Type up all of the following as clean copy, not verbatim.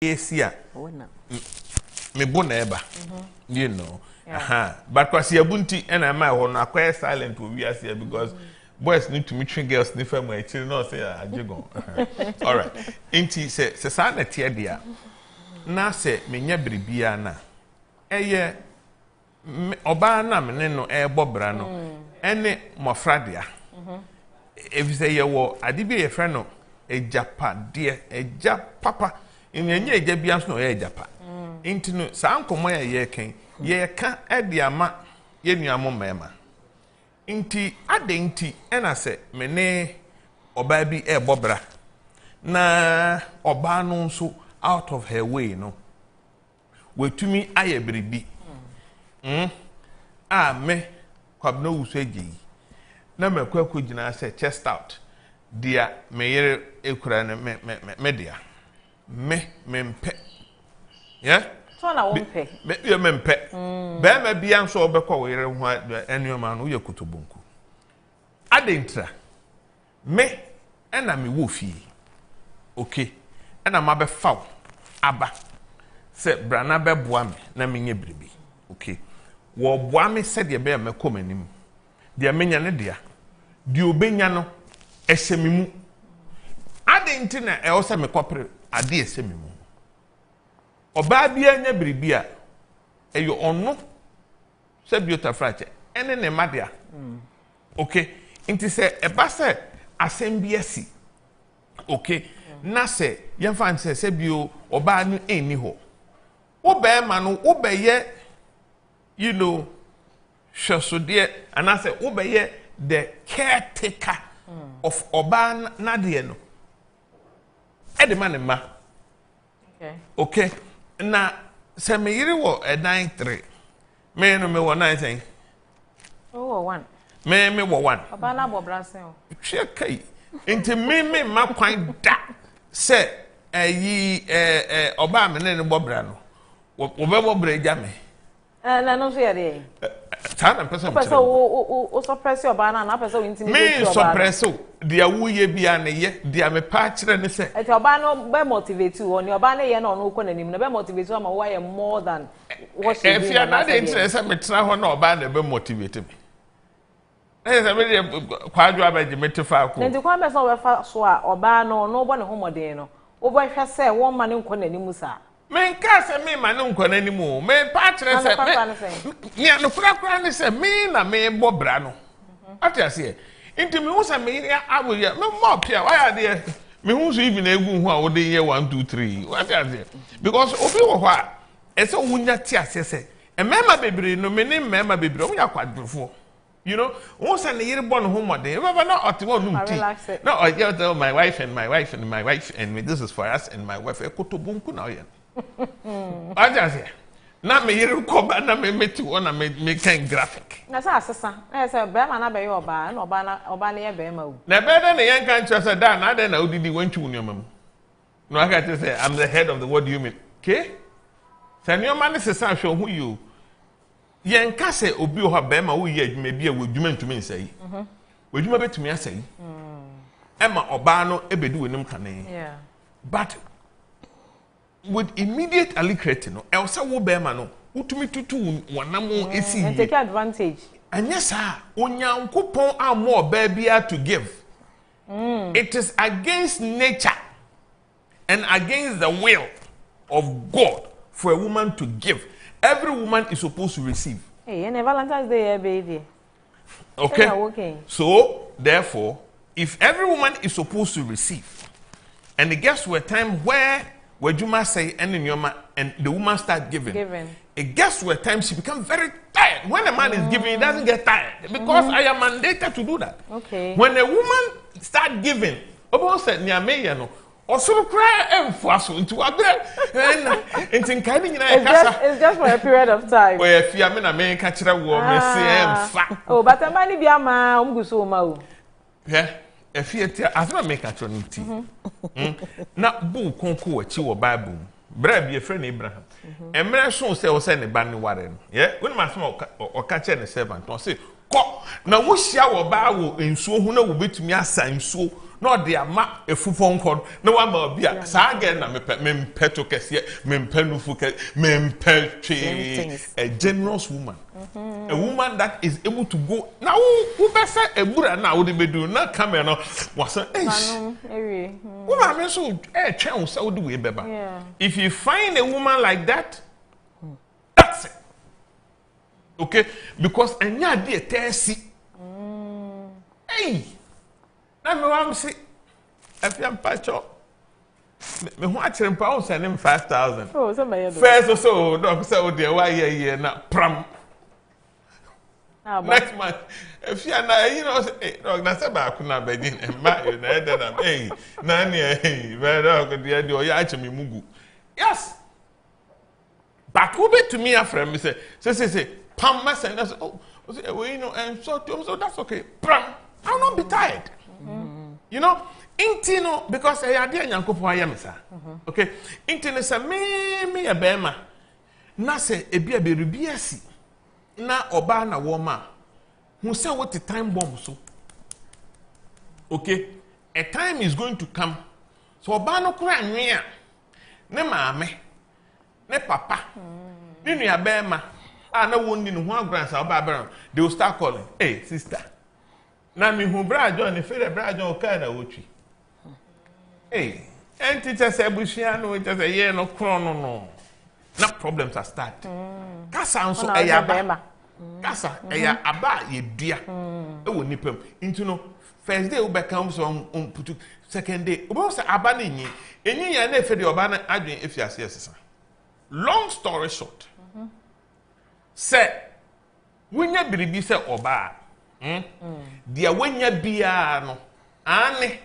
esia me bo na eba you know but kwasi abunti and my ho na quite silent we be here because boys need to meet girls ni fam e chiri no say ajegon all right inti se sa na tie dia na se menya bribia na eye oba na me no e bobra no ene mofradia if say ye wo ade bi ye frɛ no eja papa enye eja bia so no ye eja pa inti no sa ankomo ye ken ye ka ade ama ye nuamo mema inti ade inti ena se me ne oba bi e bobra na oba no nso out of her way no wetumi aye bribi me kwabno wuseji na mekwa gina se chest out dia meyere ekura na me dia me mpe yeah so na wo mpe me mpe be ma bia nso obekwa wo yere ho enuoma no ye kutubunku adentra me ena me wo fie okay ena ma be faw aba se brana be boa me na menye bribi okay wo boa me se de be me komanim de menya ne dia de obenya no esemimu adenti na e o se me kopre ade esemimu oba bia nya bribia eyo ono se biota frache ene ne madia okay inti se eba se asembiasi okay na se yemfa se bio oba no eni ho wo be ma no wo be ye you know shosodie anase wo be ye the caretaker of oba nadie no edema ne ma okay na se me yiri wo edan 3 me no me wo 9 10 oh 1 me wo 1 oba na bobra sen o hwe kai enti me ma kwan da se eyi oba me ne bobra no wo be bobra eja me na no so yare Tana person person o suppress oba na person intimidate oba me suppress dia wuye bia ne ye dia me pa kire ne se eti oba no be motivate wo ni oba na ye na ono ko nanim na be motivate wo ma wo ye more than what she do if na dey interest me try ho na oba na be motivate me say me dey kwadwo abaje metifa ko nti kwa me so we fa so a oba no no bo ne ho modern no wo bo hwe se wo ma ne nko nanim sa men ka se me ma ne nko nanim o me pa kire se me ya no kura ne se me na me bobra no atiase inti me hu se me ya aboya me mo pia why are there me hu so even egu hu a wo dey here 1 2 3 atiase because obi wo ho a ese wunya ti ase se e mema bebre no me ne mema bebre o ya kwadrofo you know once an year born home modern but not at one no I tell my wife and my wife and my wife and this is for us and my wife ekotobunku na yen I just say na me yiri ko ba na me meti wona me kan graphic na sa asesa na say be ma na be yo ba na oba na ye be ma wu na be na yen kan twa say da na na odidi wantwu nyoma mu no I got to say I'm the head of the what do you mean okay say nyoma ne sesa hwe hu you yen ka se obi o ha be ma wo ye adwuma bi a wo adwuma ntumi nsai wo adwuma betumi asai ema oba no ebedu wonim kane yeah but with immediate alacrity no elsa wo be ma no utumi tutu wonam esi and take advantage anya sa onyankopon amo oba bia to give it is against nature and against the will of God for a woman to give. Every woman is supposed to receive. Hey, and Valentine's Day, baby. Okay. So, therefore, if every woman is supposed to receive, and it gets to a time where you must say, and the woman start giving. It gets to a time she becomes very tired. When a man is giving, he doesn't get tired because I am mandated to do that. Okay. When a woman start giving, it's just for a period of time. Oh, but I'm only be yeah, if you as I make a trinity. Not boo concour chi Bible. Bread be a friend Abraham. And Mary soon say or send a banny warren. Yeah, when my smoke or catch any servant or say, now, wish your bow in so who will be to me as I'm so. no de ama efufo nkọ na wa ma bia saa again na me to kese me nufu ke me twe a generous woman a woman that is able to go now who besa ebura na wo de bedu na come no wasa woman me so twen so wo de we beba if you find a woman like that that's it okay because anya de tesi hey na me wa say Afia Pacho me ho a chere mpa o send him 5,000 oh so me first so dog say o de why year na pram next month Afia na you know say dog na say ba ku na begin ma you na ede na hey na ne hey very dog de o ya ache me mugu yes but who be to me a friend me say pam ma say oh we know and so that's okay pram I'll not be tired. You know, intino because I had Yankopon Ayamisa. Okay, intino say me a bema. Na say a beer be rubiasi. Na oba na woma. Who say what the time bomb so? Okay, a time is going to come. So oba no kura nwea. Ne maame, ne papa, ne nua bema. Ah na wonni no ho agrans oba beran. They will start calling. Hey, sister. Na mi hu bra John e fere bra John ka na wotwi eh enti say bushia no say ye no krono no na problems are start kasa nso eyaba kasa eya aba ye dua e wo nipam into no first day we become so putu second day we say aba na enyi ya na efe de oba na adwen efiase esesa long story short say wonya biribi say oba dia wanya bia no ane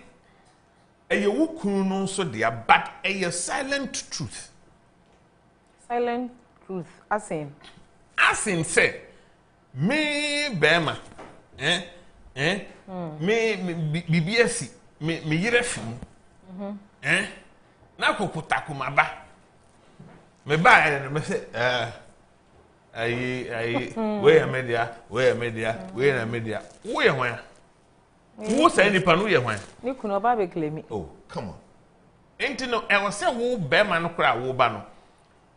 eye wukunu no so dia but eye silent truth as in say me bema me bibiasi me yirefi na kokuta kumaba me ba no me say we a media we na media we hwan wo say ni pa no ye hwan ni kuno ba be claim oh come on enti no e was say wo be ma no kura wo ba no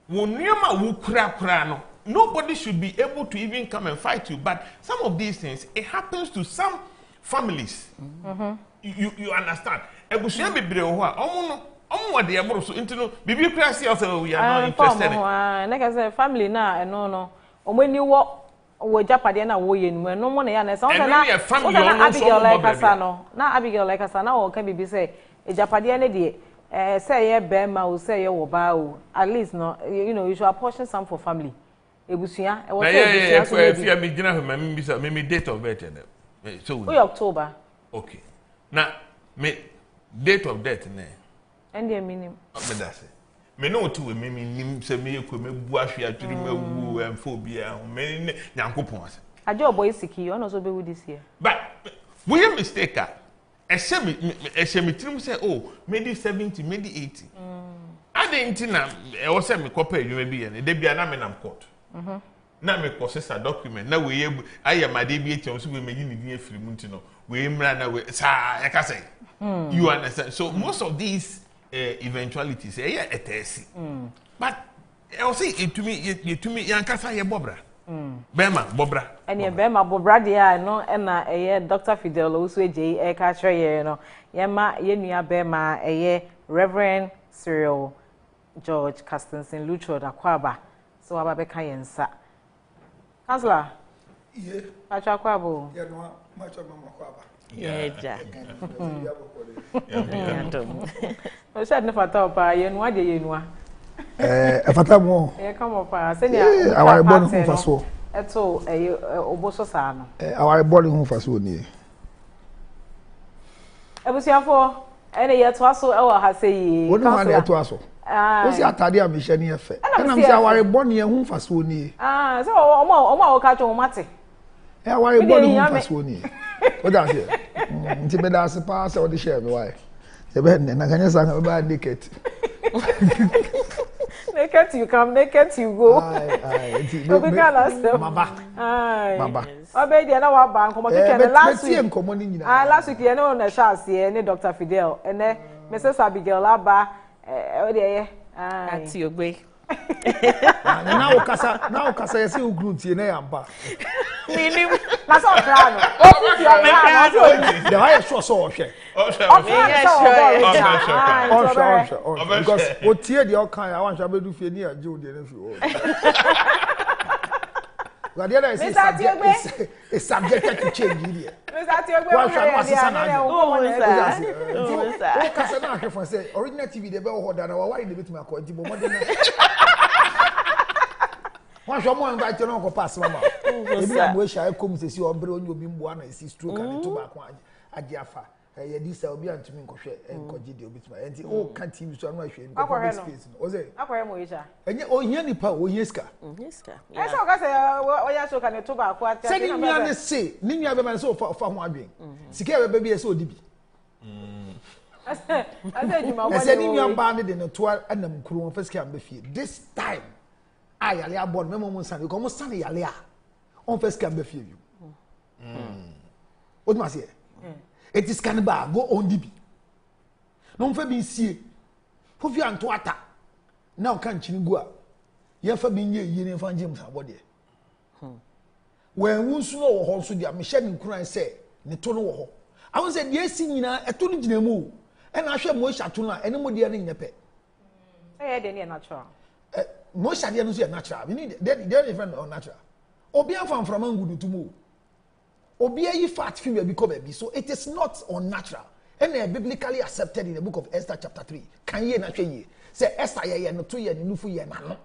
wo nuama wo kura no nobody should be able to even come and fight you but some of these things it happens to some families you understand ebusuan bebre wo a omo de eboro so ntino bibi kura see also we are not interested na ka say family na no omani wo japade na wo ye nu no mo na ya na so na Abigail like asa no na Abigail like asa na wo ka bibi say e japade na de say ye be ma o say ye wo ba o at least no you know you should apportion some for family ebusuan e wo say ebusuan so Afia me gina ho me bisa me date of birth so we October okay na me date of death na and the minimum obedase me no to we me nim se me ekwe me bu ahwe atwiri mawu emfo bia me nyankopon ase aje oboy siki ono so be wu this year but we a mistake ehye me tirim say oh maybe 70 maybe 80 adenti na e wo say me kopa edwuma bi ye ne de bia na me nam court na me process document na we ayamade bi etia so we me yini din afiri mu ntino we mra na we sa e ka say you understand so most of these eventualities etesi but I say it to me yankasa ye bobra bema bobra ene bema bobra dia no na Dr. Fidel also eje e ka kire ye no ye ma ye nua bema Reverend Cyril George Castenson Lucho da kwaba so aba be ka yensa Counselor ye acha kwabo ye no macho mama kwaba yeah o said ne fata pa ye no ade ye no fata mo ye come pa se ne aware body hu faso eto oboso sa no aware body hu faso ni ebusiafo ene ye to aso e wa ha se yi wonu ma ne to aso o si atade a me hye ne efe na me si aware body hu faso ni so o ka cho mate aware body hu faso ni o da se nti be da se pa se o di share me why se be na kanya sa ba ticket Naked you come, naked you go. Maba. Obey the other bank. Last week, you know, the Charles here, Dr. Fidel, and then Mrs. Abigail Abba. That's your way. Now, Casa, you see who grew to your ampa. That's all. The higher show so share. Because what tear the kind I want to do for near Judy. But the other is subjected to change here. Original TV, the bell than our why the bit my quality. One shot more invite your uncle pass, Mamma. Maybe I wish I come to see your bro, you'll be one and see stroke and tobacco at Jaffa. This will be to me and Cogidio bit my auntie. Oh, can't you so much in the space? Was it? And oh, Yanipa, oh, Yeska. I saw I saw can a tobacco. Sending me on the sea, Nina have so far from wondering. Secure baby is so deep. I said, you are banded in a tour and the crew first can be feared. This time, I alia born Memo Sunday, come Sunday alia. On first can be feared you. What must you? It is cannibal, go on DB. Non for being see. Who you and to attack? Now can't you go? You have been ye in Fan James body. When we saw also the Michelle in Cry say, Netono. I was said, yes, a tuni dinamo. And I shall most atuna, and no dear in your pet. Eh, they're natural. Most are natural. We need they're different or natural. Obia from Angudu to move. Obia you fat female become a so it is not unnatural. And they are biblically accepted in the book of Esther, chapter 3. Can ye not ye? Say Esther, ye no 2 years, no 4 years, man.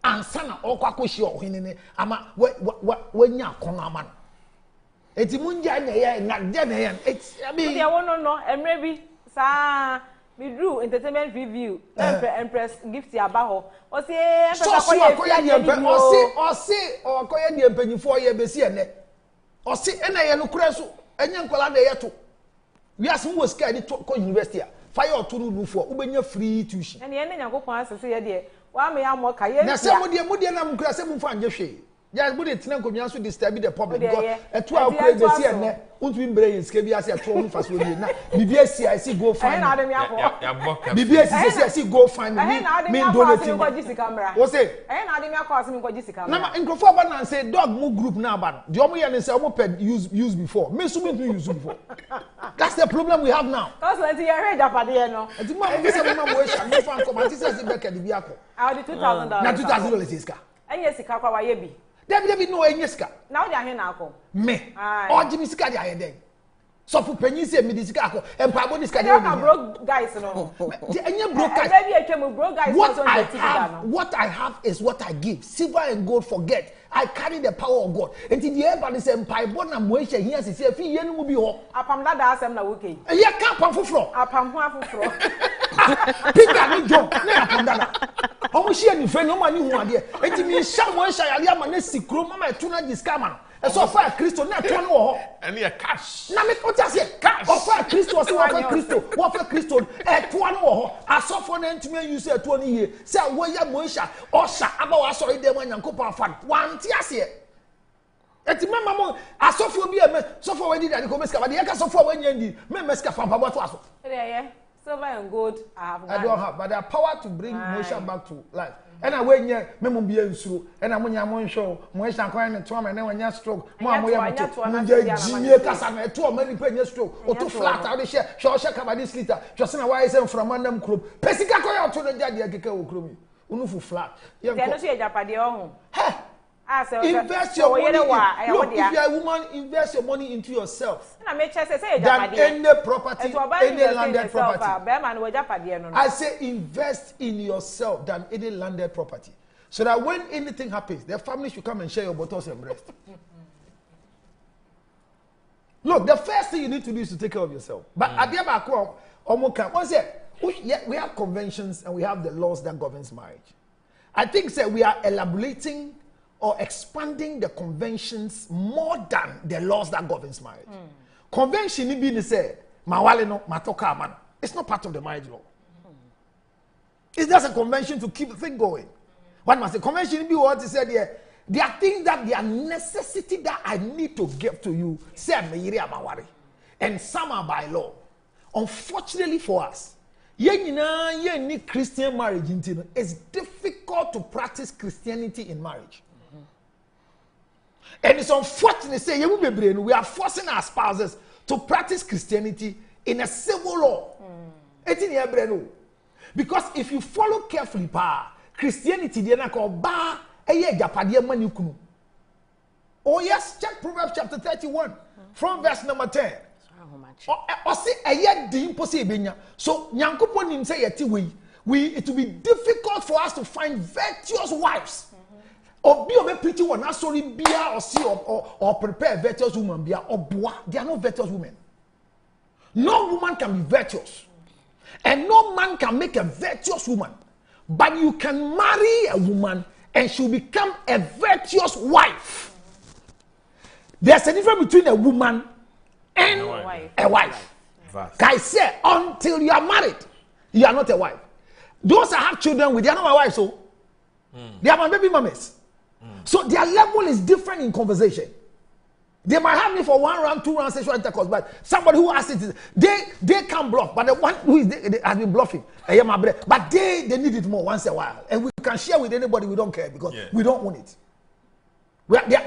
And sana or Kwakoshi or Hinene, ama when ya Konaman. It's Munja, not Jan. It's I mean, I want to know, and maybe, sir. We drew entertainment review. Empress gift ya baho. O say or koye di empanyi 4 year besi ene. O say ena ye no kura so enye nkola de yeto. We asu wo sika di ko university a. Fire or turu rufo ubenya free tuition. Ene ye nyankopon asese ye de. Wa me ya mo ka ye. Na se mo de na mkura se mu fa anje hwe. Ya go de tena nkomia so disturb the public because eto a kura besi ene. Unto be brain skebi ase ato mu fa so ni na bibia si I see go find bibia si I see go find me donating what say na dem yakọ asem ko jisi camera na incrofo ba na say dog mu group na aba the omo ye ne say omo ped use before me so me use before that's the problem we have now cause let you hear japade no enti ma mo say mo mo sha me fan come anti say be ka de bi akọ I the $2,000 na $2,000 iska enye sika kwa ye bi David no enye sika na wo de ahe na akọ me o jimi sika de ahe den so for penny say me sika akọ empa bo sika de o broke guys no enye broke guys maybe e twem broke guys what I have is what I give silver and gold forget I carry the power of God until the everybody say empa bo na mo ehia here say fi ye no bi ho apam dada asem na wo kei ye ka apam foforo apam ho afoforo Peter ni John na apam dada omo hia ni fe no ma ni hu ade enti mi hia mo hia yale ama na sikro mama etu na discount man so far Christo na to no ho and your cash na me o just say cash of far Christo so wo fa Christo to no ho asofo na ntimi use to no hie say wo ya mo hia o sha aba wa so ide mo nyankopon afa wanti ase eti mama mo asofo bi e sofo we di da ko meska ba de ya ka sofo we nya ndi me meska fa pa to aso silver and gold I don't have but the power to bring motion back to life and I when you memo be ensuro and I munya mo show mo hia kwan ne to am na wanya stroke mo amoya mo jimie kasa na to many penya stroke o to flat out share share cover this liter just na why say from mandam club pesika ko ya to no jade akeka wo kromi unufu flat ye no so ye japade ohun invest your money look if you are a woman invest your money into yourself na me say than any property any landed property I say invest in yourself than any landed property so that when anything happens the family should come and share your bottles and breast look the first thing you need to do is to take care of yourself but adiaba ko omoka once we have conventions and we have the laws that governs marriage I think say we are elaborating or expanding the conventions more than the laws that governs marriage. Convention ni say mawale no matoka man. It's not part of the marriage law. It's just a convention to keep the thing going. What must a convention be what he said here? There are things that they are necessity that I need to give to you. And some are by law. Unfortunately for us, any Christian marriage, it's difficult to practice Christianity in marriage. And it's unfortunate, say, we are forcing our spouses to practice Christianity in a civil law. Because if you follow carefully, Christianity, oh yes, check Proverbs chapter 31 from verse number 10. So, it will be difficult for us to find virtuous wives. Or be a pretty one, not sorry, be or see or prepare virtuous woman, be or bois. They are not virtuous women. No woman can be virtuous, and no man can make a virtuous woman. But you can marry a woman, and she'll become a virtuous wife. There's a difference between a woman and a wife. Guys say, until you are married, you are not a wife. Those that have children with, they are not my wives, so they are my baby mamas. So their level is different in conversation. They might have me for 1 round, 2 rounds sexual intercourse, but somebody who asks it, they can bluff. But the one who they has been bluffing, but they need it more once a while, and we can share with anybody. We don't care because we don't want it.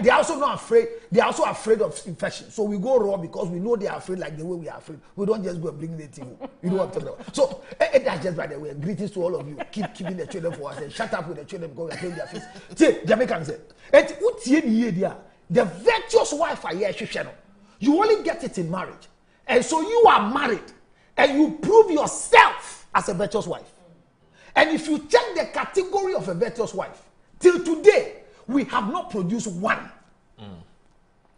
They are also not afraid. They are also afraid of infection. So we go raw because we know they are afraid like the way we are afraid. We don't just go and bring the thing. You know what I'm talking about. So that's just by the way. Greetings to all of you. Keep keeping the children for us and shut up with the children because we are playing their face. See, Jamaican say, the virtuous wife I hear, you only get it in marriage. And so you are married and you prove yourself as a virtuous wife. And if you check the category of a virtuous wife, till today, we have not produced one.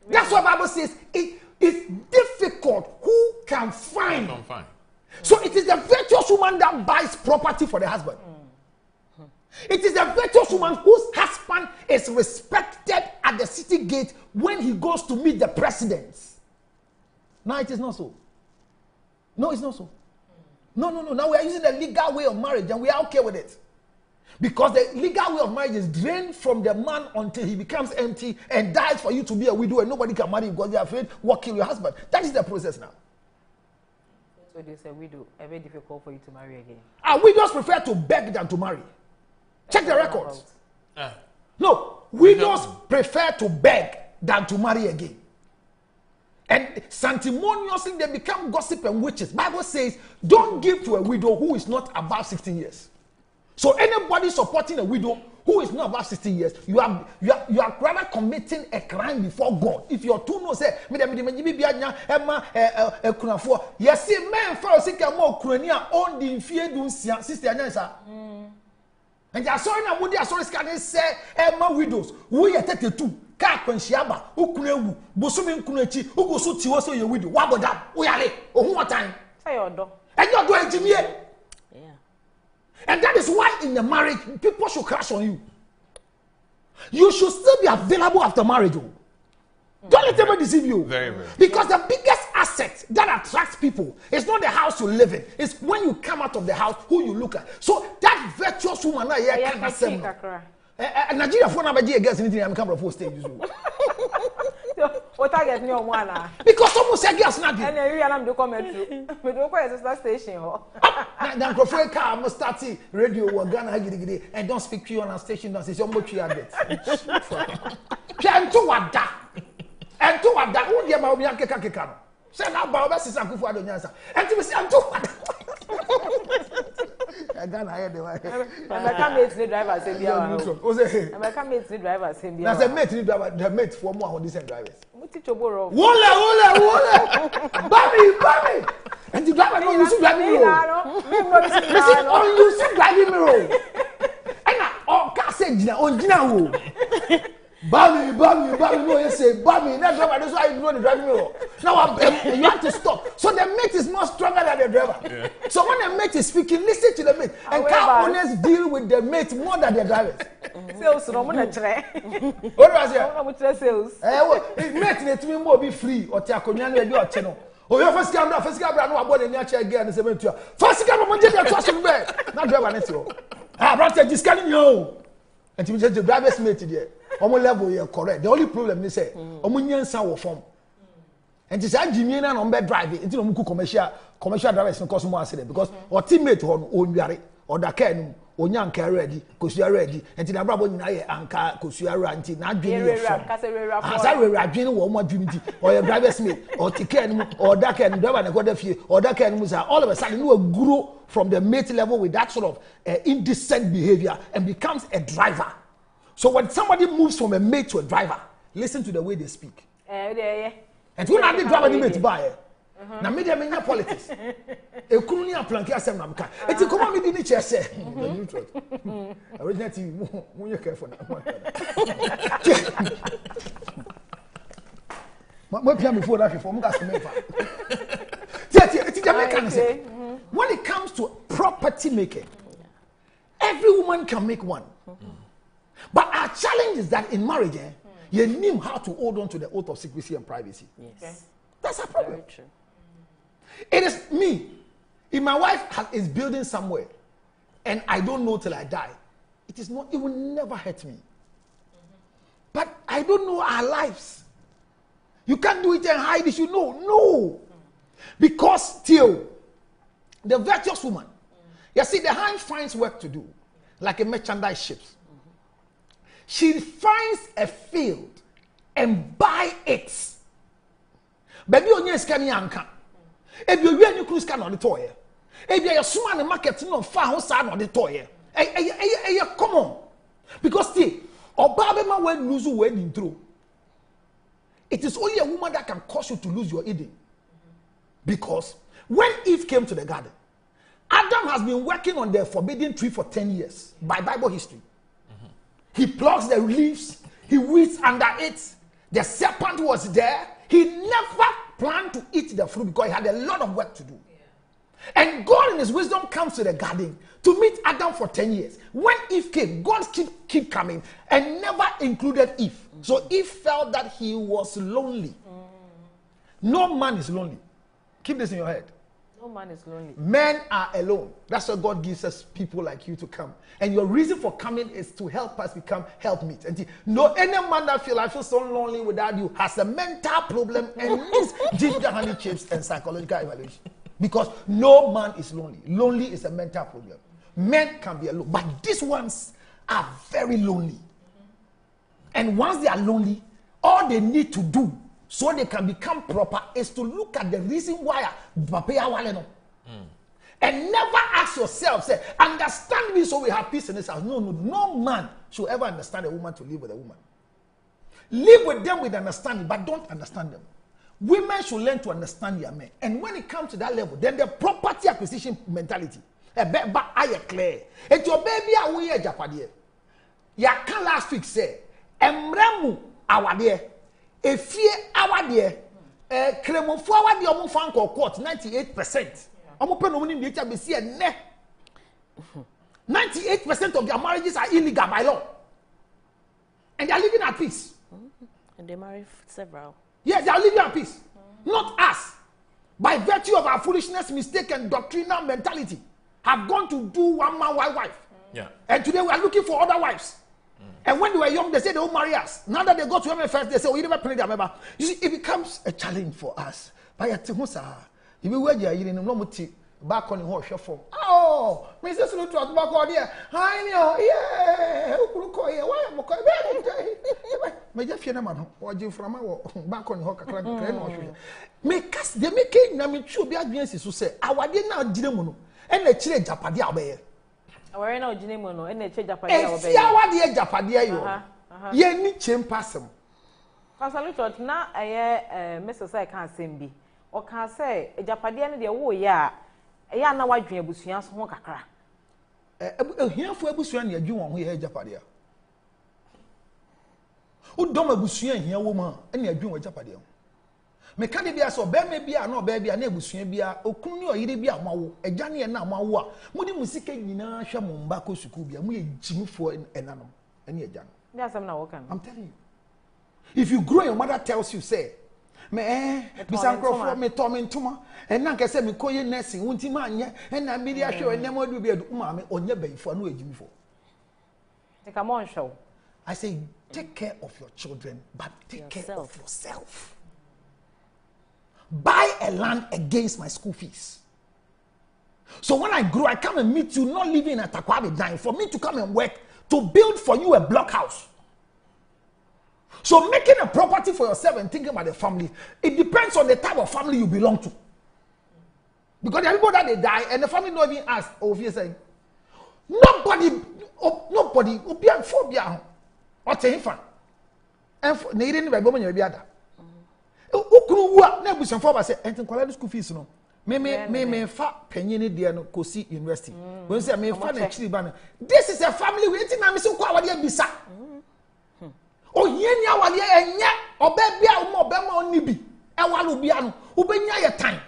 That's what the Bible says. It is difficult. Who can find? So it is the virtuous woman that buys property for the husband. It is the virtuous woman whose husband is respected at the city gate when he goes to meet the presidents. No, it is not so. No, it's not so. No. Now we are using the legal way of marriage and we are okay with it. Because the legal way of marriage is drained from the man until he becomes empty and dies for you to be a widow and nobody can marry you because they are afraid what kill your husband. That is the process now. So they say widow, very difficult for you to marry again. Widows prefer to beg than to marry. Check the records. No, widows prefer to beg than to marry again. And sanctimoniously they become gossip and witches. Bible says, don't give to a widow who is not above 16 years. So anybody supporting a widow who is not above 16 years, you are rather committing a crime before God. If your two no say, yes, see, men for more Ukrainian on the inferior sister. And I saw in a woody, I saw scanning say, Emma widows, we are 32, Kat Shiaba, Ukunewu, Bosumin Kunechi, who goes to Tiwaso, your widow, what about that? We are late, or what time? Say your dog. And you're going to me. And that is why in the marriage, people should crash on you. You should still be available after marriage. Don't let them deceive you. Very. Because the biggest asset that attracts people is not the house you live in. It's when you come out of the house, who you look at. So that virtuous woman, Nigeria for never against anything. I'm coming from stage. What I get no one. Because someone said gas nothing. And then you and the comment. We don't go to the station. Then prefer car must start radio or Ghana and don't speak to you on a station. Don't say so much you are dead. And to what that? And to what that? Who dear my Bianca? Send out Barbas is Afuah Oforiwaah. And to say, I'm to what? I can't hear the way. I can't meet the driver. Say, I can't meet the driver. Say, that's a mate. The mate for more on decent drivers. Wola. Bammy. And the driver don't use driving mirror. You see driving mirror. And I can't say on Gina. Bammy, no, you say Bammy. That driver, that's why you know the driving mirror. Now you have to stop. So the mate is more stronger than the driver. Yeah. So when the mate is speaking, listen to the mate. And car owners deal with the mate more than the drivers. Sales, no one What was it? Sales. Mate, let me more be free or take on your channel. Oh, your first camera no abo na nya che girl na se mentua. First camera mo je be to aso be. Na driver na ti o. Ah, brother, this can you. And you just the driver's mate there. Omo level you correct. The only problem is say omo nyansa wo form. And this Jimmy na on be drive it. Until omo commercial drivers no cause more accident because our teammate ho onware or da car no onya anka ready kosua ready enti na brabo nyina ye anka kosua ready na adwene ye from asa we adwene wo mo adwene ti or your driver's mate or ticket no or da car no driver na go da fie or da car no say all of a sudden no grow from the mate level with that sort of indecent behavior and becomes a driver. So when somebody moves from a mate to a driver, listen to the way they speak. And who not the driver the mate buy? Na media menya politics. E kunu ni aplanki asem na meka. Eti koma me di ni che se. Original TV mu ye careful na. Mo pia me phone that for mo ga se me fa. Eti Jamaican say when it comes to property making, every woman can make one. But our challenge is that in marriage, you knew how to hold on to the oath of secrecy and privacy. Yes. Okay. That's a problem. Very true. It is me. If my wife is building somewhere and I don't know till I die, it will never hurt me. But I don't know our lives. You can't do it and hide it, you know. No. Because still, the virtuous woman, you see, the hand finds work to do, like a merchandise ship. She finds a field and buy it. Baby, on your scanning anchor. If you wear new cruise can on the toy, if you're smart in market, no far outside on the toy. Come on. Because see, Obama will lose your wedding through. It is only a woman that can cause you to lose your eating. Because when Eve came to the garden, Adam has been working on the forbidden tree for 10 years by Bible history. He plucks the leaves, he weeds under it. The serpent was there. He never planned to eat the fruit because he had a lot of work to do. Yeah. And God in his wisdom comes to the garden to meet Adam for 10 years. When Eve came, God keep coming and never included Eve. So Eve felt that he was lonely. No man is lonely. Keep this in your head. No man is lonely. Men are alone. That's why God gives us people like you to come. And your reason for coming is to help us become helpmeet. And no, any man that I feel so lonely without you has a mental problem and needs ginger honey chips and psychological evaluation. Because no man is lonely. Lonely is a mental problem. Men can be alone, but these ones are very lonely. And once they are lonely, all they need to do so they can become proper is to look at the reason why and never ask yourself, say, understand me so we have peace in this house. No man should ever understand a woman to live with a woman. Live with them with understanding, but don't understand them. Women should learn to understand their men. And when it comes to that level, then the property acquisition mentality. I clear. It's your baby away Japadia. Ya can last week say, Emremu awade. Efie awade. Kremofo awade omo fan court 98%. Omo pe no muni bi echa be see ne. 98% of their marriages are illegal by law. And they are living at peace. And they marry several. Yes, they are living at peace. Not us. By virtue of our foolishness, mistake, and doctrinal mentality, have gone to do one man, one wife. Yeah. And today we are looking for other wives. And when they were young, they said they will marry us. Now that they go to women first, they say, oh, you never pray their member. You see, it becomes a challenge for us. But if we were here, you know, back on the horse form. Oh, Mrs. Luttrell, back on here. I know, yeah. Why am I my Jeff Yenaman, or Jim from back on the hawk. Make us, they make it, I mean, should be against who say, I did not Jinemono, and the chile Japadia obey. We're not Jinemono, and the chile Japadia obey. Our dear Japadia, ye need chim passum. Pastor Luttrell, now I Mrs. I can't sing or can say a Japadian, the oh, yeah. Ya na wadwen abusuan so ho kakra hiafo abusuan ne adwen won ho ye japadia udom abusuan hia wo ma ne adwen wo japadia me ka de bia so be me bia na oba bia na abusuan bia okun ne oyire bia mawo agya ne na mawo a mudi musika nyina hwe mo mba ko suku bia mu ye jimfo enanom ene agya no that's am na wo kan I'm telling you, if you grow, your mother tells you say me bisankro me tormentuma and na kese me koye nursing wunti ma anye and na me dia hwe enem adu bi edu ma me onye bayifo na ejimi fo. Come on show. I say take care of your children but take care of yourself. Buy a land against my school fees. So when I grow, I come and meet you, not living in a Takwabi dying, for me to come and work to build for you a block house. So making a property for yourself and thinking about the family, it depends on the type of family you belong to. Because there are people that they die and the family don't even ask. Oh, if you're saying nobody, phobia or fan. And they didn't buy woman you be other. Na busan for ba say entin kwala school fees no me fa panyini de no kosi university when say me fa na chiri ba no this is a family we entin na me so kwa wade bisa o yeni awale enye oba bia o mo be ma oni bi e wale bia no ubenya ye tan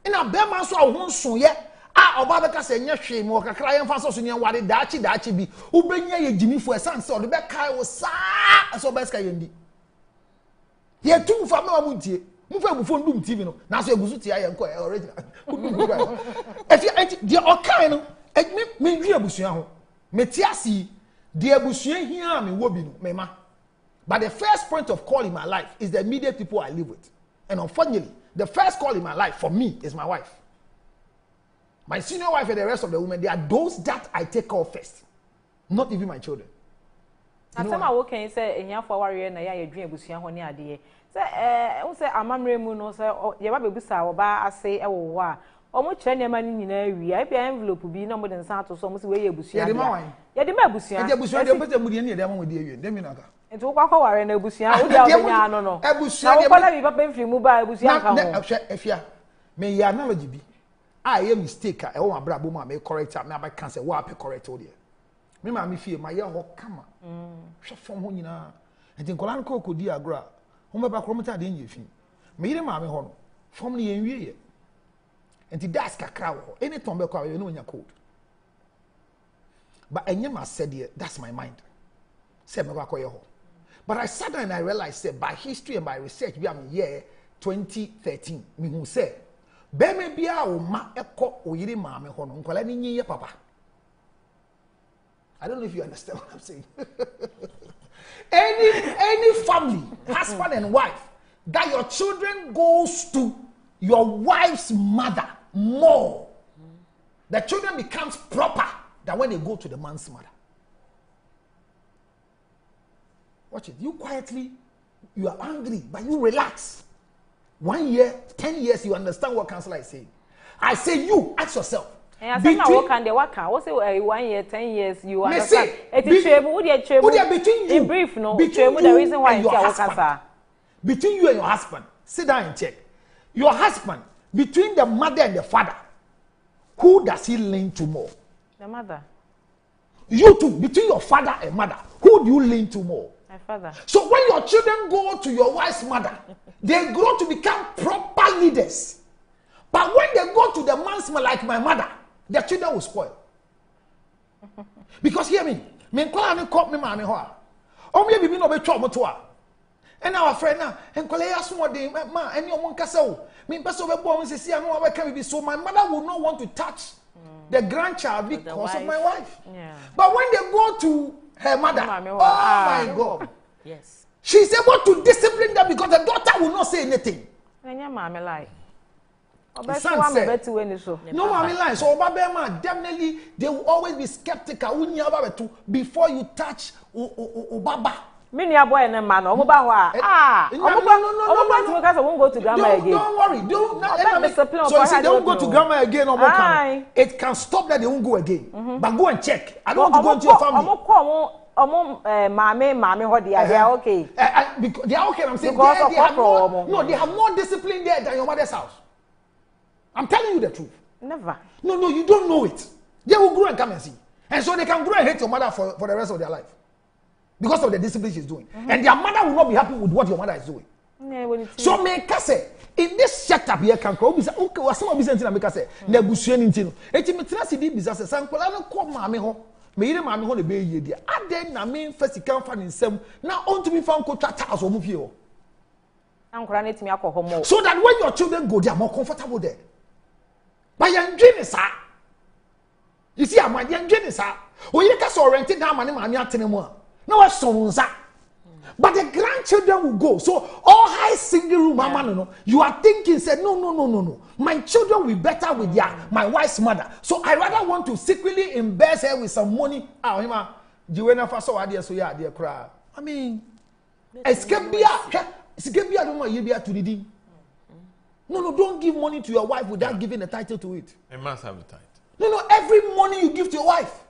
ina be ma so ahonso ye a oba be ka say enye hwe mo kakra ye mfa so ne wade daachi bi ubenya ye jimifo esanse o de be kai wo saa so be ska ye ndi ye tum fa me wa muntie mu fa bufo ndum tv no na so egusu tie aye nko original if the okai no me hwe abusua ho me ti asi the abusua hia me wo bi no me ma. But the first point of call in my life is the immediate people I live with. And unfortunately, the first call in my life for me is my wife. My senior wife and the rest of the women, they are those that I take care of first. Not even my children. After my work, can you say, in your warrior, na ya dream busia honi adie. Say, amamre mu no say, ye ba bebusa oba ase e wo wa. Omo kire nema ni nyina wi. I be envelope bi na mo de nsa to so mo se we ye busia. Ye de ma busia. Ye busia de pete mu de ni de ma mo de awie. Dem na ka. Enti wo kwakwa ware na busia. Wo dia obenya no no. Ebusia de. Na wo na bi papa mfiri mu ba busia ka ho. Na Afia. Me ya analogy bi. I am mistake e wo abra bo ma me correct am na ba kan say wo ape correct wo de. Me ma me fie ma ye ho kama. Hwe fom ho nyina. Enti nkola no ko di agro. Wo me ba kromta de nye fi. Me yire ma me ho no. Fom ne yen wie ye. Enti das kakra wo. Any tombe kwa we no nya code. But enye ma said that's my mind. Say me kwa ye ho. But I sat down and I realized that by history and by research, we am year 2013. Me who say, be me bia o ma eko oyiri ma me ho no nkwala ni nyi ye papa. I don't know if you understand what I'm saying. any family, husband and wife, that your children goes to your wife's mother more. The children becomes proper than when they go to the man's mother. Watch it. You quietly, you are angry, but you relax. 1 year, 10 years, you understand what counselor is saying. I say you, ask yourself. Between 1 year, 10 years, you understand. Between you, in brief, no. Between the reason why your husband. Between you and your husband, sit down and check. Your husband, between the mother and the father, who does he lean to more? The mother. You too, between your father and mother, who do you lean to more? My father. So when your children go to your wife's mother, they grow to become proper leaders. But when they go to the man's mother, like my mother, their children will spoil. Because hear me, me call me mommy ho. O me bibi no be twa moto a. And our friend now, and call ya so de ma any omon kasa o. Me person be born sisi anu wa ka bibi, so my mother will not want to touch the grandchild because of my wife. Yeah. But when they go to her mother, oh my God. Yes. She's able to discipline them because the daughter will not say anything. And your mommy lie. No, mommy lie. So Obama definitely they will always be skeptical before you touch Obaba. Many are boy and a man, no, won't go to grandma again. Don't worry, so say they won't go to grandma again or more. It can stop that they won't go again. But go and check. I don't want to go into your family. Mommy, they are okay. They are okay. I'm saying they have more discipline there than your mother's house. I'm telling you the truth. Never. No, you don't know it. They will grow and come and see. And so they can grow and hate your mother for the rest of their life. Because of the discipline she's doing. And their mother will not be happy with what your mother is doing. So me say in this setup here can go bisa okay wa some business na me say na busua ni ntino enti me tena sidi bisa say sankola no ko maame ho me yire maame ho na be yie dia aden na me fasika fa ni nsam na ontumi fa nko twata aso mu fie ho So that when your children go, they are more comfortable there. But you're enjoying it, you see, I'm enjoying it, sir. When you can rented down money, I'm not anymore. No, I'm so but the grandchildren will go. So all high single room, mama, no. You are thinking, said, no. My children will be better with my wife's mother. So I rather want to secretly embarrass her with some money. Joanna Faso idea, so yeah, dear crowd. I mean, escape beer, don't want you be to the No, don't give money to your wife without giving a title to it. It must have a title. No, every money you give to your wife.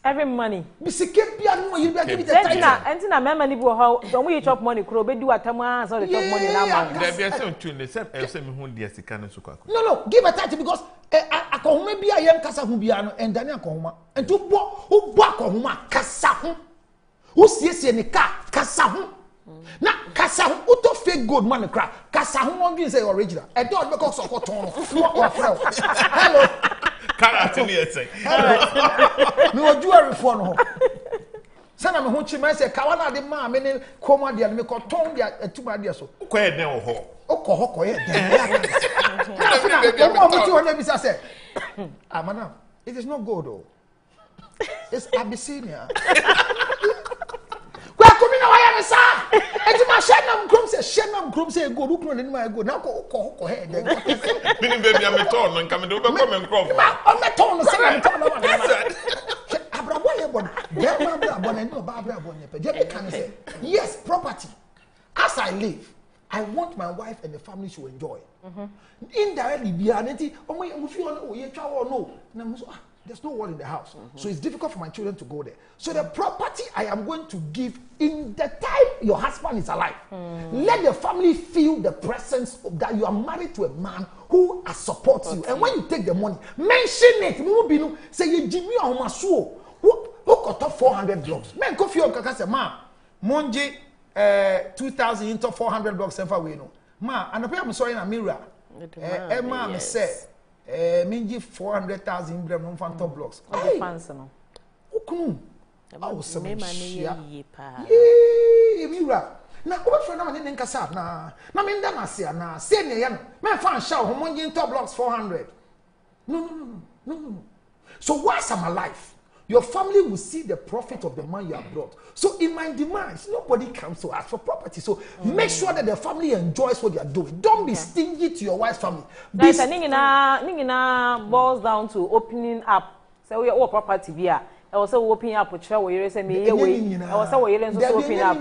Every money. Be secure beer, no, you be give it a title. And then my money go how don't we chop money, crow, be do a tamwa, so the chop money now. There be a certain tune, except I say me who dear Sikana Suka. No, give a title because I can maybe a young Casa Hubiano and Daniel Coma and to who walk on my Casa. Who sees any car, Casa. Now, Casa, who to fake good money crap, Casa, who won't say original. I don't because of what hello. No jewelry for no. Sana me ho chima say kawana de ma me ne koma de me ko ton de atuma de so. Ko e den wo ho. Ko ho ko e den. Ko mo ti wona bi say. Madam, it is not good though. It's Abyssinia. Kwa komi na waya me sa. Enti ma shenam krom say go look no ni ma go. Na ko he den. Mini baby am ton no nka me do be ko me nkrom. I'm not torn, I'm torn. Yes, property. As I live, I want my wife and the family to enjoy. Indirectly, there's no one in the house. So it's difficult for my children to go there. So the property I am going to give in the time your husband is alive. Let the family feel the presence of that you are married to a man who supports you. And when you take the money, mention it. Say you give me a maso. Who got 400 blocks? Man, go for kaka say ma. Monje 2,000 into 400 blocks. Ma, and I'm sorry na mirror. Emma me say. Minji 400,000 Brem Phantom blocks. Oh, fancy no. Okunu. I was some pa. Mira. Na what for na ne nkasa na me nda na se na se ne ye no. Me fan show ho monji top blocks 400. No. So once I'm alive, your family will see the profit of the man you have brought. So in my demands, nobody comes to ask for property. So make sure that the family enjoys what you are doing. Don't be stingy to your wife's family. Ningina boils down to opening up. So we are all property via. I was opening up with show where you say me away. I was opening up. There was opening up.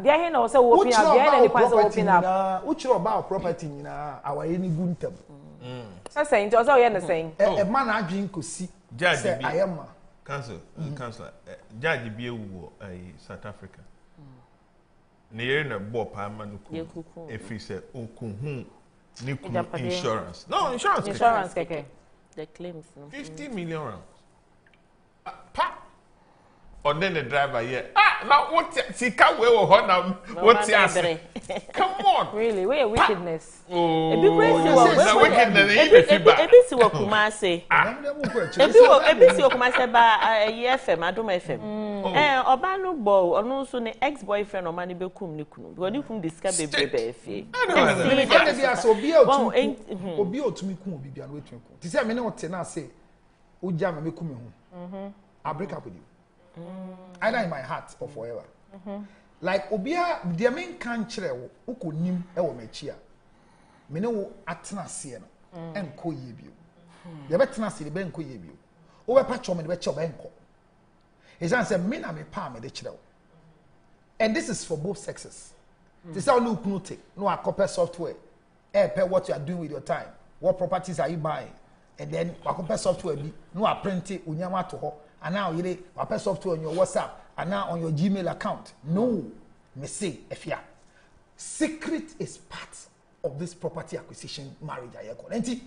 There any points opening up. Which about property in our any guntum. So saying, just all you're saying. A man I drink could see. Judge, I am Councillor. Judge be South Africa. Near na bo pa manuku. If he said okuhu insurance. No, insurance. Okay. The claims. 50 million rounds. Pa. Or then the driver here. Now what? See, can't wait for now. What's the Come on. Really, we are wickedness. Oh, wickedness. Ebisi wo Kumasi. Ebisi wo Kumasi ba FM, Adom FM. Oba no bo, ono so ne ex-boyfriend o mani be kum ni kunu. Because ni kum discuss bebe efie. Obi otumi kum obi bia no etumi kum. Ti say me ne o te na say, o ja me kum hu. I break up with you. Either in my heart or forever. Like Obia, the main country, Uko Nim, Ewa Mechia. Mino Atna Siena, and Co Yebu. The Betna City Benko Yebu. Over Patchom and Betcho Benko. His answer, Mina me palm the child. And this is for both sexes. This is how look no take, no copy software. Pay what you are doing with your time. What properties are you buying? And then copy software be no print it, unyama to her. And now you pay software on your WhatsApp and now on your Gmail account. No, me say, Afia. Secret is part of this property acquisition marriage. I call it.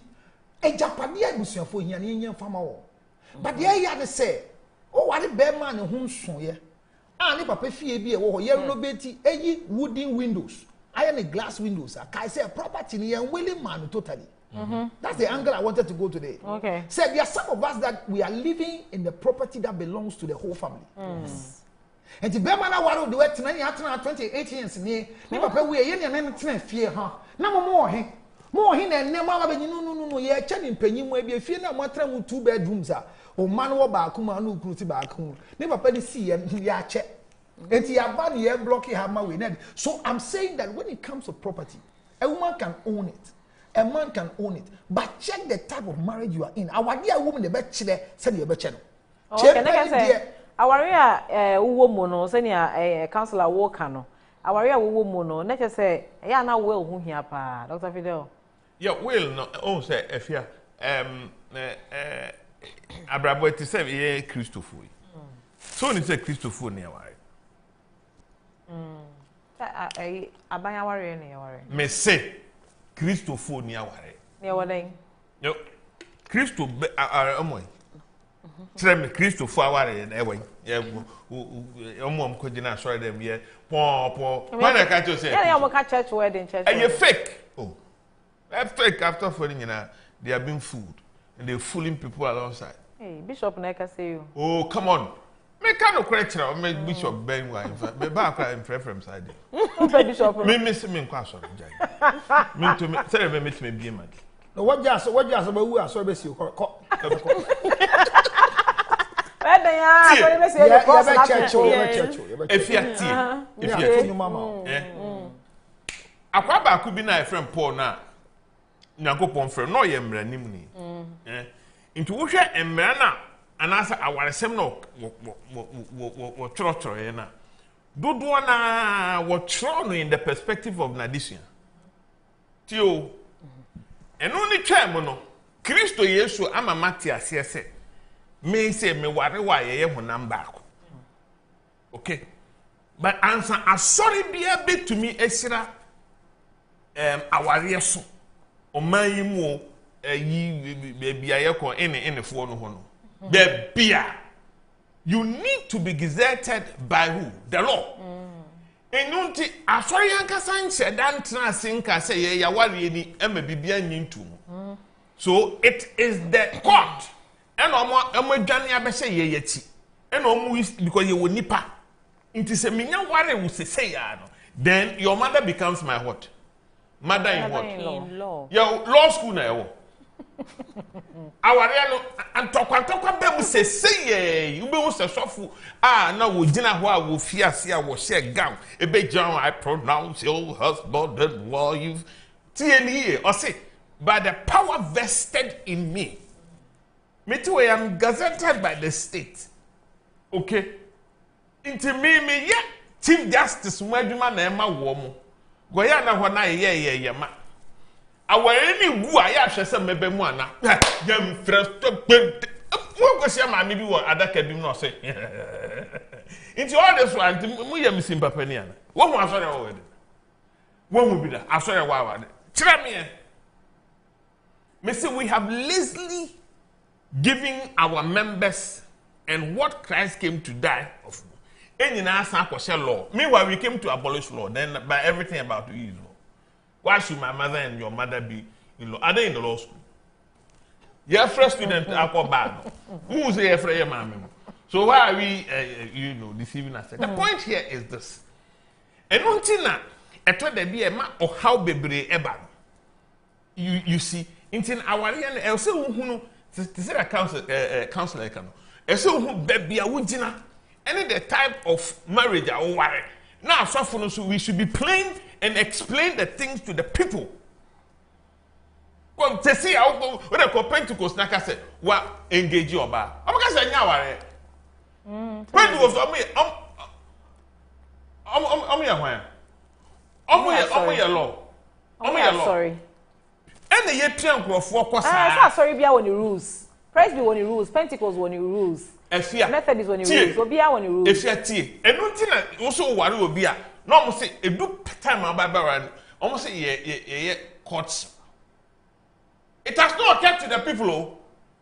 A Japadia Museum for Yan farmer. But the area say, oh, what a bear man whom so ye. And if a pay be a yellow betty, wooden windows, iron glass windows. I say a property near willing man totally. That's the angle I wanted to go today. Okay. Said there are some of us that we are living in the property that belongs to the whole family. And the Bemana Waro do it 28 years near. Never pay we any and fear, huh? No more, he. More hin and never no, yeah, chatting penny may be a fear no more 2 bedrooms. O man wa ba kuma no kruti ba kuma. Never pay the see and ya check. And he have bad here blocking her my way. So I'm saying that when it comes to property, a woman can own it. A man can own it. But check the type of marriage you are in. Our dear woman the bachelor said you bachelor. Can I say our woman senior councillor Walker no. Our woman no. Let's say ya na will who here pa Dr. Fidel. Yeah, will no oh say Afia Abrabo ti say ye Christopher. So ni say Christopher ni aware. Abanya ware ni aware. Me say Christopher ni aware. Ni aware. Yo. Christo amoy. Trem Christopher aware na ewe. Ye omom ko gina sorry dem ye po. When I catch you say. Yeah, you catch church wedding church. And you fake. Oh. That fake after following they are being fooled and they're fooling people alongside. Hey, Bishop Neka say you. Oh, come on. Me kind of correction or make Bishop Ben wine. Me back in from side. Bishop. Me miss me kwaso. Me to me say me meet me be man. No what just about who are so best you if you mama. Akwa ba ku bi na friend Paul na Nyankopon friend no ye mranim ni into wo hwe emra na anasa awaresem no wo trotro ye na dodo na wo tro no in the perspective of Nadisian tio eno ni twem no Kristo Yesu ama mate asese me say me ware wa ye honam baako okay but answer asori bia betumi esira aware so oman yi mu yi bia ye ko ene fo no ho no the bia you need to be gazetted by who the law enunti asori yankasa nche dan transinka say ye yaware ni ema bibia nyintu so it is the court and omo dwane abese ye yati and omo because ye wonipa nti se menya ware wo sese ya no then your mother becomes my what mother in what? In law. Yo, law school na yo. Aware no antokwa bebu sese you be wo sesofu na wo gina ho a wo fiase a wo share gown e be John I pronounce your husband and wife TNE or say by the power vested in me too I am gazetted by the state okay into me yeah chief justice mwaduma na ema wo mo goya na ho na ye ma aware ni gu a ya hwese mebe mu ana yam fresto mo go sia ma mi bi wo adaka bi no say into all this one mu yam simpapa ni ana wo hu asore wo we wo hu bi da asore wa wa kire me say we have lazily giving our members and what Christ came to die of. Law. Meanwhile, we came to abolish law. Then, by everything about you is law. Why should my mother and your mother be in law? Are they in the law school? Your first student are bad. Who's the afraid mammy? So why are we, deceiving us? The point here is this: and until now, I told there be a map of how baby ever. You see, until our end, I say who to say a counselor can. I say who baby a wujina. Any the type of marriage or worry. Now, so we should be plain and explain the things to the people. Come to see how when I go Pentecost, like I said, what engage you about? I'm going to say now, when was sorry. And the year sorry, be on the rules. Praise be on the rules. Pentecost on the rules. Afia method is on the rules. Obia on the rules. Afia tie. Enu ti na also ware obia. No almost say edu time ababa almost say ye courts. It has not occurred to the people.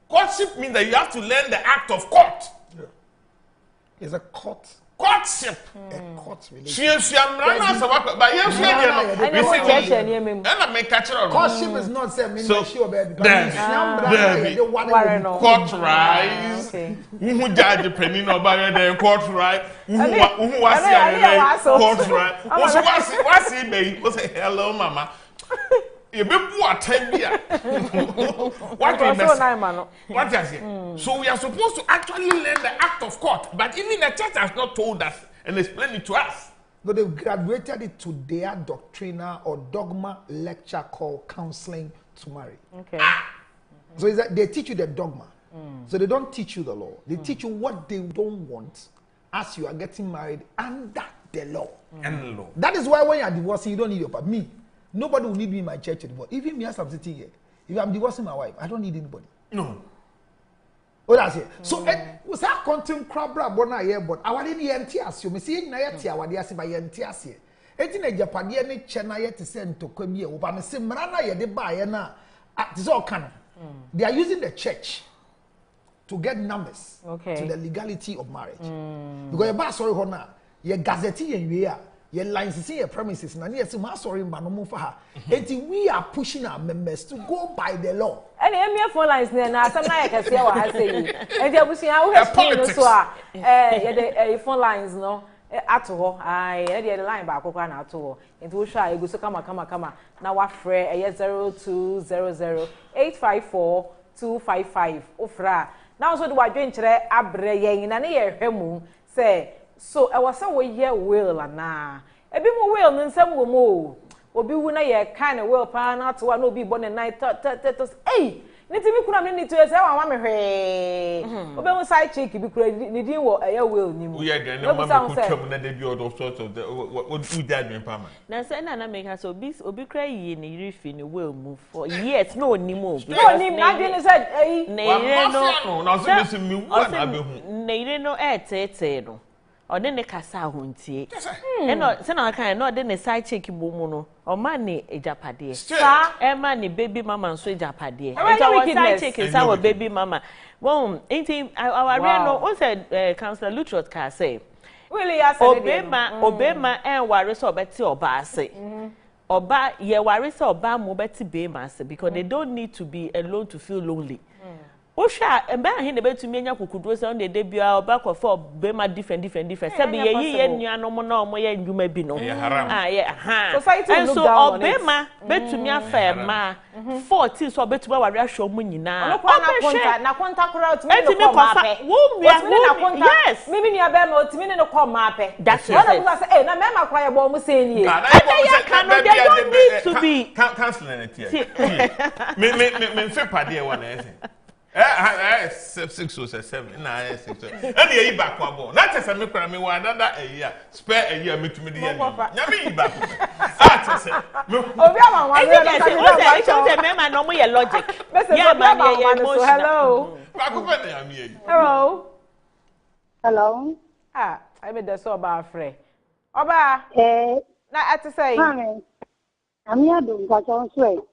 Courtship means that you have to learn the act of court. Yeah. It's a court courtship. A court relationship. Courtship is not saying me sure baby. Court rise. Who judge penny no by court right? Who was court right? What's it baby? Was say hello mama. You be what time here? What is it? So we are supposed to actually learn the act of court, but even the church has not told us and explained it to us. But they've graduated it to their doctrinal or dogma lecture called counseling to marry. Okay. So is that they teach you the dogma. So they don't teach you the law. They teach you what they don't want as you are getting married under the law. And the law. That is why when you are divorcing, you don't need your partner. Me. Nobody will need me in my church anymore. Even me as I'm sitting here. If I'm divorcing my wife, I don't need anybody. No. Oh, that's it. So, was that content crab bona here, but I want any NTS. You may see in Nayatia, what they are by NTS here. Eighteen a Japanian China yet to send to come here. But same Marana, ye de buy na at this all canon. They are using the church to get numbers to the legality of marriage. Because your boss sorry hona, your gazette and we are. Your lines is your premises, and yes, sorry, man, for her. And we are pushing our members to go by the law. And I'm here for lines there now. Some I can see what I say. And there was how politics. Phone lines, no. At all, I had the line back over now to all. It was shy. Go so come. Now what free? 0200 854 255. Ofra. Now so do I drink today? Abre in an ear hemu say. So I was somewhere here will and na. A bit more will than some more. Obi wuna ye kind of well pan out to one will be born a night. Hey, let me come in to us. I want me hey. Obi side cheek because you didn't what I will. We are going to debut all sorts of what we did in Palma. Now, say, Nana make us obi cry in a reef in a will move for years. No, ni move. No, ni nothing said, eh? Nay, no, no. Or then the casa hunty. And not send our kind, not then a side check boom or money a japade. Emma, ni baby mama and sweet japade. Our side check is our baby mama. Well, ain't our real no said Councillor Lutrot can say. Really, I said, Obema, and Waris or Betty or Bassy. Oba, ye Waris or Bam or Betty Baymaster because they don't need to be alone to feel lonely. Osha emba hin de betu menya kokudro se on de debut oba ko for be ma different se be ye nuanom na omo ye ndwuma bi no society and so obema betu mi afa ma 14 so betu ba ware ahwo mu nyina na konta kora otimi no ko ma pe yes mimi nua be ma otimi no ko ma pe that's what I say na me ma kora ye bo mu se ni they don't need to be counseling it here me fe pade e wona ese 6 or 7 na 6 and ye back one more not as me kra me one another a year spare a year me to me the year nya me back say obi ama wan I say me man no mo ye logic yeah man ye emotion hello back up na am ye hello I be the so ba frɛ oba na ate say mami ami adum kwa so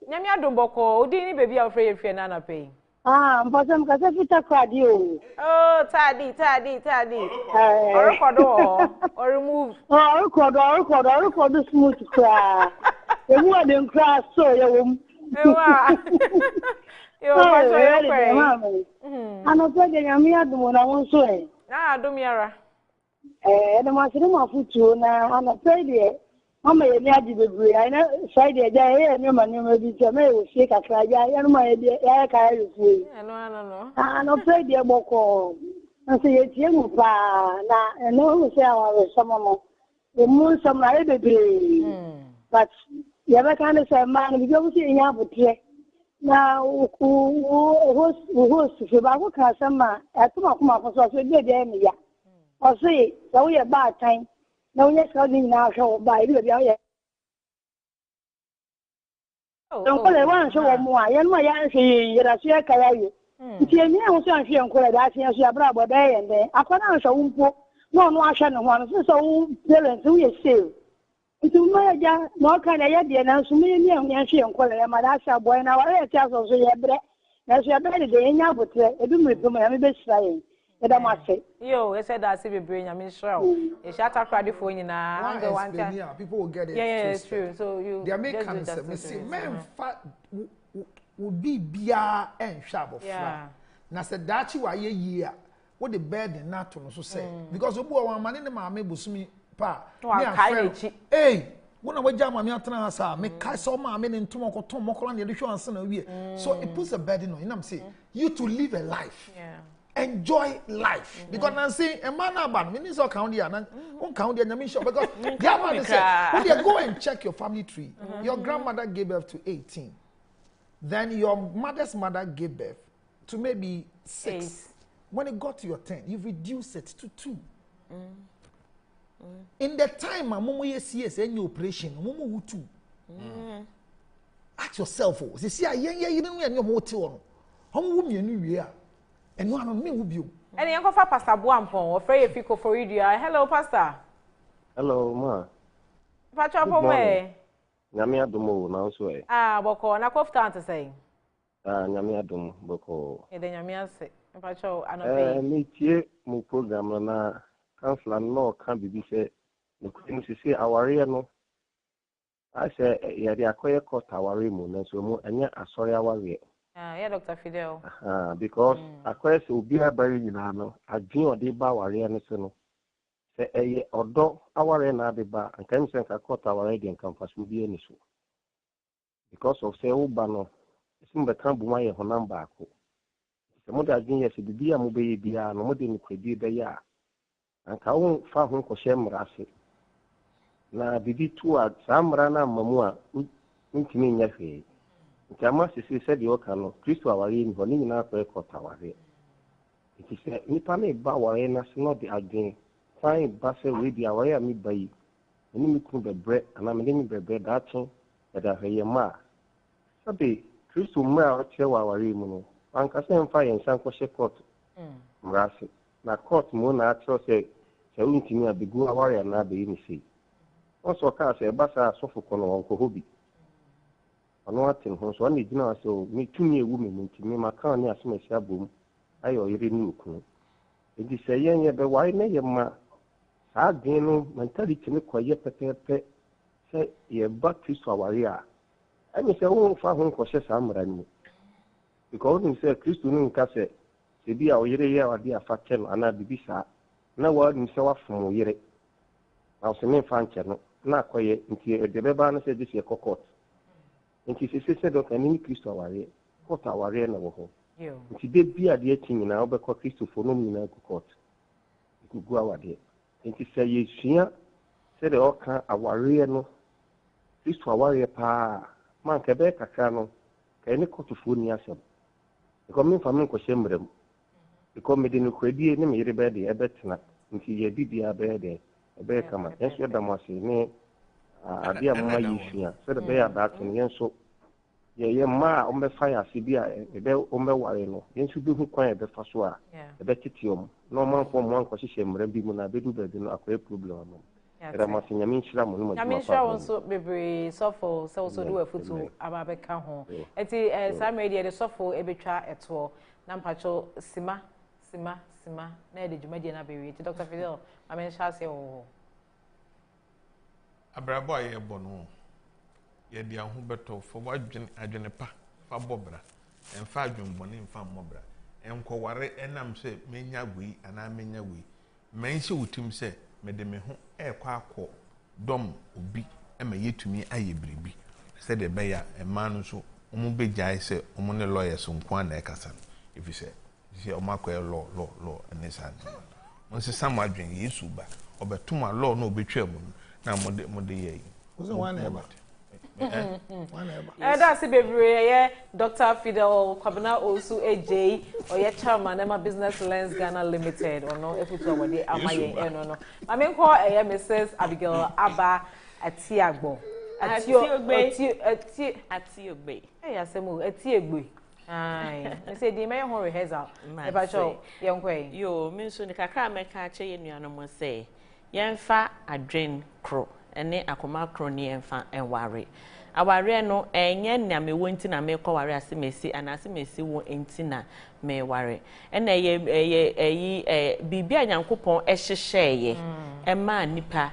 nyami adum boko odi ni baby a frɛ ye frɛ na na pay Mpasem kase fita kwadi o. Oh, tadi. Or remove. Record smooth cry. The one dem cry so ya wom. Yo, paso Ano pege nyame adum na won so e. Na adum yara. Na masiri mafutu na ana pege mama ye ni adi bebre ai na side e ja ye ni ma bi che me o sie kakra ja ye no ma ye ya ka ye fu no no pege e boko na se ye tie mu pa na no se awa sama mo e mu sama ye bebre but ye ba kan se ma no bi go se nya botre na host se ba ko ka sama e to ma kuma so so de me ya o se so ye ba time no yes ka ni na so ba ile bia ye don ko le wan so mo a ye no ya se ye da so ka ya ye ti emi a so an hwe nko le da se so ya bra bo da ye nde akona so wumpo no no ahwe no ho no so wo parents wo ye save itu ma ya no ka na ye de na so me ni an hwe nko le ma da sa boy na wa ye ti aso so ye bre na so ya bre de nya botre edu me to ma ya me be sira ye Eda ma say. Yo, I said that be brain, I mean sure. You shut up credit for you now. People will get it. Yeah, it's true. So you they make concept. See, men would be beer and sharp of flat. Na said that you are year. What the bed and not to say. Because one man in the mammy busumi pa. Hey, when I was jam my trans, make Kaisa mammy in Tomoko Tomoko and the edition and son of year. So it puts a burden on you. I'm saying you to live a life. Yeah. Enjoy life because I'm saying a man about minister of county and one county and because the other said when you go and check your family tree, your grandmother gave birth to 18, then your mother's mother gave birth to maybe 6. When it got to your 10, you reduce it to 2. In the time, Momo yes any operation, Momo 2. Ask yourself, you see, you don't know your motel. How would you and one on me will be. And you for Pastor Buampon, afraid if you go for you. Hello, Pastor. Hello, ma. Pacha Pome. Nyamia Dumo, now so. Boko, na kofta to say. Nyamia Dum, Boko. And then Yamia say, Pacho, and me tie, my program, na counselor, no, can't be said. The things you say, our no. I say, yeah, they acquire cost our moon, and so more, and yet, sorry, our way. Yeah, Dr. Fidel. Because a question will be a very no. I do a deba warrior no. Say a odo our end at the bar and can send a court our radiant campus will be any so. Because of say Ubano, it's in the camp my honamba. The mother genius should be a mobile be a no modern credit the ya. And Kaun far home for shame rasi. Na bibi two at some rana mamua, intimate yafe. Jama sisi said you can Christo awari in Honey na record awari. It is a Nipane ba awari na not the Adwene. Fine basse with the awari me by. Any me could be bread and I'm getting the bread that thing that I hear ma. Sabi Christo ma chewa awari muno. Ankasa fire and sanko she court. Mrasi. Na court mo na atro say untimi abigu awari na be ni say. Also ka say basa sofu kono onko hobi. Ano atin ho so na gina so me tumi ewu me ntimi maka ni asome sia bom ayo yire ni okunu edi se yen be wai na ye ma sa adwene no mentality ne koye pepepe se ye ba Kristo awari a ani se wo fa ho ko hye sa mra ni because ni se Kristo ni nka se bi a oyire ye ade afa ke no ana bibi sa na wa ni se wa fom yire na so me fa nche no na koye nti e de beba na se di se kokot. And she said, "Doctor, I need Christo aware. What aware na wo. Nti de bia de atin na obekọ Christo for no mi na court. Gugu awade. Nti say yesua say de oka aware no. Christo aware pa man ka be kakra no. Ka ni court for ni asem. Because me family ko shemrem. Because me de no kwadi ni me yire be de ebetena. Nti ye bibia be de ebe kama. Enso da mo ne adia mama yisua so the bear that yen so ye ma o me fire sibia e be o me ware no yen su bi hu kwan e be fa so a e be titiom no man for mo anko hye mra bi mu na be du be no akoy problem no era ma sinya min shira mo no ma ma shira won so bebre sofo so so do afutu aba be ka ho eti Samuel de sofo e betwa eto na mpacho sima na e de dwumadi na be wi eti Dr. Fidel amen sha se wo abrabo aye bono ye dia ho beto fo adwene pa fa bobra emfa adwonbone emfa mobra enkoware enam se menya gui ana menya gui menhye wutim se mede me ho ekwa akọ dom obi ema yetumi aye bribi se de beya ema no so omo begyae se omo ne lawyers nko na ekasa if you say omo akoye law enesa no se sam adwen yesu ba obetuma law no obetwa mu na mode ye one ever that's it bebre Dr. Fidel Kwabena Osu AJ or ye chairman Emma Business Lens Ghana Limited or no efutu awade amaye no I mean call Mrs. Abigail Abba Atiagbo Atiogbe eh asemu Atiegbe ai me say di me ho rehearsal e ba show ye nkwe yo me so ni kakra me ka che ye nuano mo say yemfa adwen kro ene akoma kroni emfa enware aware no enye na me wonti na me kware asemesi anasemesi wo enti na me ware ena ye bibia nyankopon ehyehye ema nipa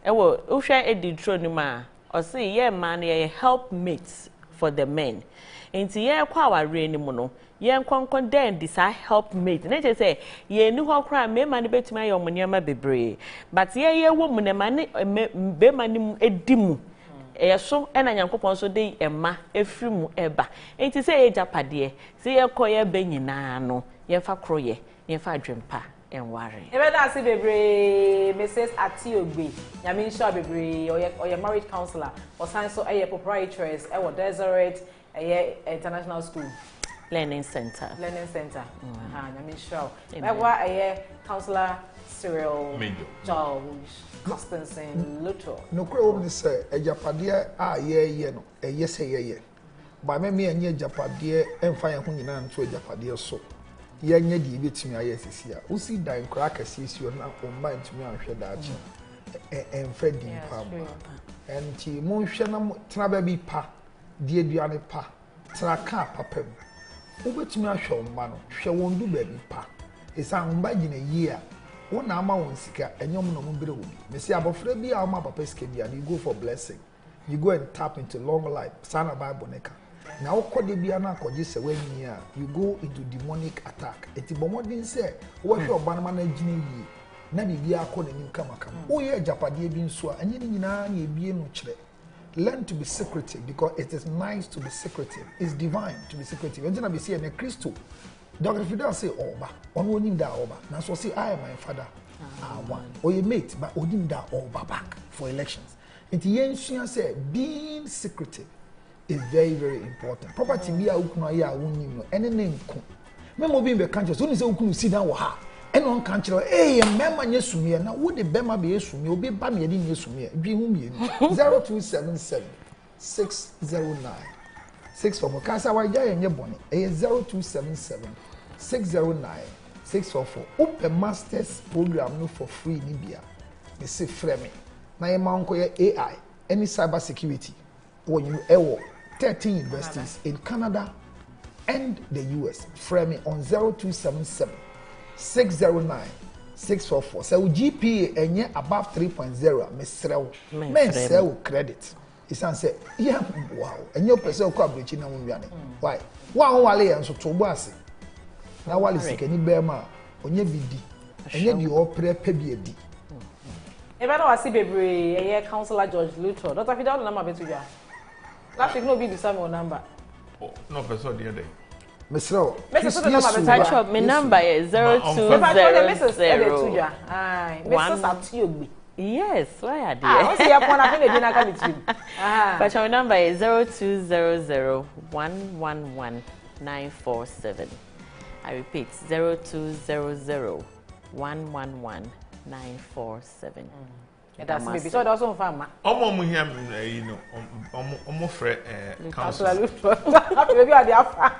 ewo uhwe editro ni ma o say ye man ye helpmates for the men enti ye kwa aware ni mu no ye nkonkon den this helpmate na je say ye ni ho kra me ma ne betuma ye omoniama bebre but ye wo mu ne ma ne be ma ni edimu so ena nyankopon so dey ema efiri mu eba enti say ye japade say ye koye be nyina no ye fa kroye ye fa adwempa enware ebe da se bebre Mrs. Atiogbe nyame nsha bebre oye marriage counselor osan so eye proprietress e wo Deseret eye international school learning center nyame nsha e wa eye counselor Cyril George Constantine Luto no kro wo ni say ejapade a ye no eye say ye ba me anye ejapade emfa ye ho nyina nto ejapade so ye nya di betumi aye sisi a usi dan kra kase esi na o ma ntumi anhwe daachi emfa di pam enti mo hwe na tena ba bi pa die duane pa tena ka papam wo betumi ahwe o ma no hwe wondu ba bi pa esa mba gina yi a wo na ama won sika enyom no mo bere wo bi me si abofra bi a ma papa sika bi a you go for blessing you go and tap into long life sana bible neka na okode bia na akọje se wani a you go into demonic attack eti bomodin se wo hwe obanama na gine yi na bibia akọ nanim kama wo ye japade bi nso a anye ni nyina na ebie no kire learn to be secretive because it is nice to be secretive it's divine to be secretive enti na be see na Kristo Dr. Fidel say oba on onim da oba na so say I am my father one or your mate but onim da oba back for elections enti yensua say being secretive is very, very important. Property be a ukuna ya wunim no ene ne nko. Me mo bi be kanche so ni se ukunu si dan wo ha. Ene on kanche eh mema nye sumie na wo de bema be yesumie obi ba me de nye sumie dwi hu mie 0277 609 644 kasa wa ja yenye bone eh 0277 609 644 open masters program no for free ni bia. Me se frame na ye ma nko ye AI any cyber security when you ewo 13 universities in Canada and the US. Frame on 0277 609 644. So GPA enye above 3.0 mesrew. Men sell credit. Isan say, yeah, wow. And your person ko abrechi na munwiane. Why? Wa wale enso to bo ase. Na wale sikani be ma onye bidi. Enye di opre pe bi edi. Ebe na wasi bebre eye counselor George Luto. Dr. Fidel na ma betuja. Last week no be the same number. Oh, no person the other. Mesro. My number is 0200. Aye, Mrs. Atiogbe. Yes, why are they? Ah, see upon a minute dinner come between. But my number is 0200-111-947. I repeat 0200-111-947. That's maybe so that's on farmer. Omo hia you know omo frɛ council maybe are the afa.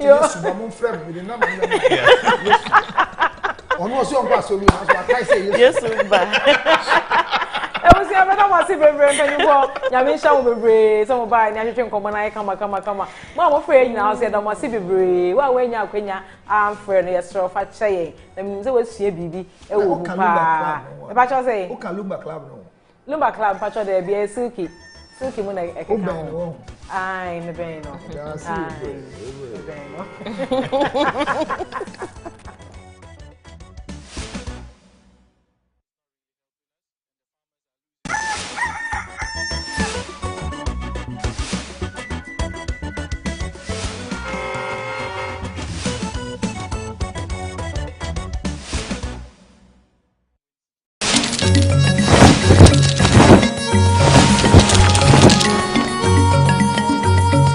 Yes, omo frɛ me the number. Ono so on pass so we so I say yes ba. E wo si abena ma si bebre mpanimbo nyame hya wo bebre so mo ba ni ahwehwe nkomo na kama mo frɛ nyina so da mo si bebre wa nya akwanya am frɛ no yesro fa kyeye na mi se wasua bibi e wo bu pa e ba cho say o kan Lumba Club no Lumba Club pa cho de bia silky mu na e ka ho ai me ben no ya si ben no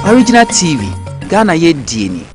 Original TV, Ghana Yedini.